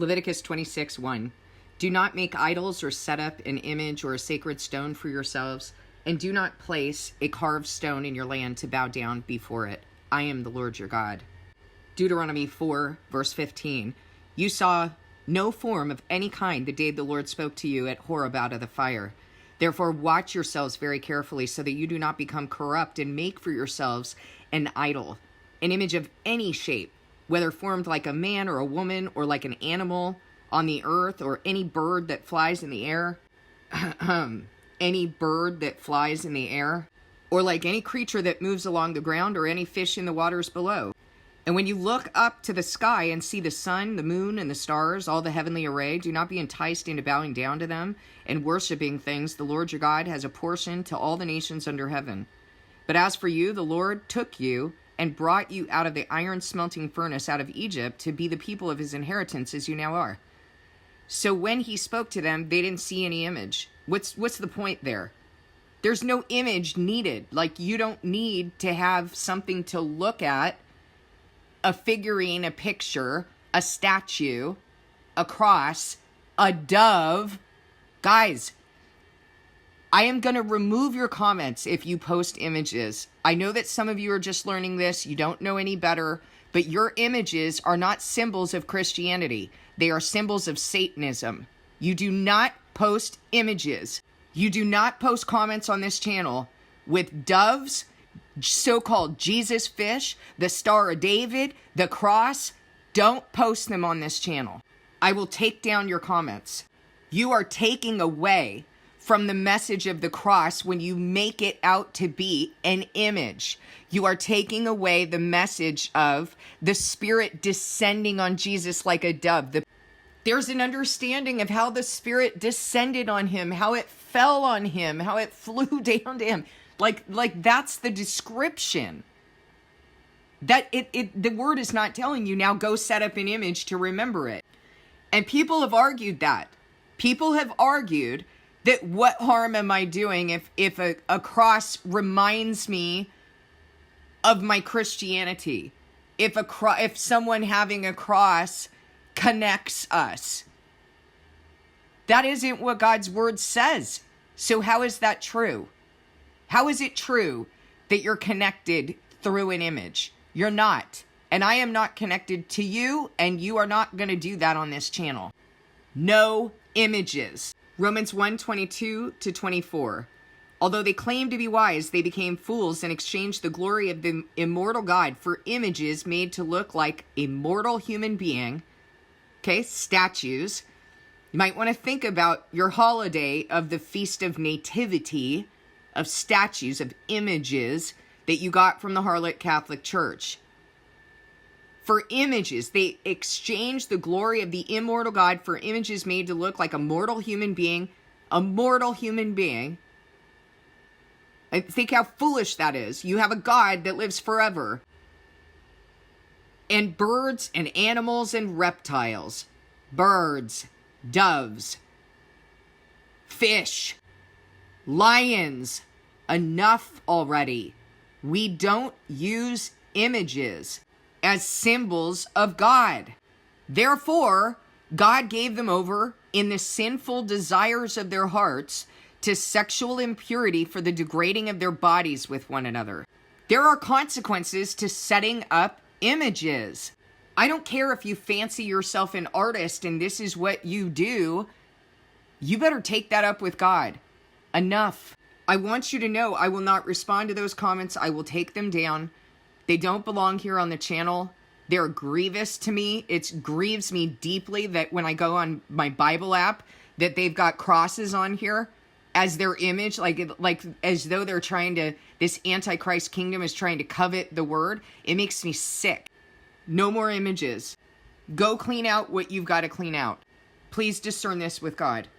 Leviticus 26:1. Do not make idols or set up an image or a sacred stone for yourselves, and do not place a carved stone in your land to bow down before it. I am the Lord your God. Deuteronomy 4, verse 15. You saw no form of any kind the day the Lord spoke to you at Horeb out of the fire. Therefore, watch yourselves very carefully so that you do not become corrupt and make for yourselves an idol, an image of any shape, whether formed like a man or a woman or like an animal on the earth or any bird that flies in the air, any bird that flies in the air, or like any creature that moves along the ground or any fish in the waters below. And when you look up to the sky and see the sun, the moon, and the stars, all the heavenly array, do not be enticed into bowing down to them and worshiping things the Lord your God has apportioned to all the nations under heaven. But as for you, the Lord took you and brought you out of the iron smelting furnace out of Egypt to be the people of his inheritance as you now are. So when he spoke to them, they didn't see any image. What's the point there? There's no image needed. Like, you don't need to have something to look at, a figurine, a picture, a statue, a cross, a dove. Guys, I am going to remove your comments if you post images. I know that some of you are just learning this. You don't know any better. But your images are not symbols of Christianity. They are symbols of Satanism. You do not post images. You do not post comments on this channel with doves, so-called Jesus fish, the Star of David, the cross. Don't post them on this channel. I will take down your comments. You are taking away from the message of the cross when you make it out to be an image. You are taking away the message of the Spirit descending on Jesus like a dove. There's an understanding of how the Spirit descended on him, how it fell on him, how it flew down to him. Like that's the description. That the word is not telling you, now go set up an image to remember it. And people have argued that. People have argued that what harm am I doing if a cross reminds me of my Christianity? If someone having a cross connects us. That isn't what God's word says. So how is that true? How is it true that you're connected through an image? You're not. And I am not connected to you, and you are not going to do that on this channel. No images. Romans 1:22-24. Although they claimed to be wise, they became fools and exchanged the glory of the immortal God for images made to look like a mortal human being. Okay, statues. You might want to think about your holiday of the Feast of Nativity, of statues, of images that you got from the harlot Catholic Church. For images, they exchanged the glory of the immortal God for images made to look like a mortal human being. A mortal human being. I think how foolish that is. You have a God that lives forever. And birds and animals and reptiles. Birds, doves, fish, lions. Enough already. We don't use images as symbols of God. Therefore, God gave them over in the sinful desires of their hearts to sexual impurity for the degrading of their bodies with one another. There are consequences to setting up images. I don't care if you fancy yourself an artist and this is what you do. You better take that up with God. Enough. I want you to know I will not respond to those comments. I will take them down. They don't belong here on the channel. They're grievous to me. It grieves me deeply that when I go on my Bible app that they've got crosses on here as their image, like as though they're trying to, this Antichrist kingdom is trying to covet the word. It makes me sick. No more images. Go clean out what you've got to clean out. Please discern this with God.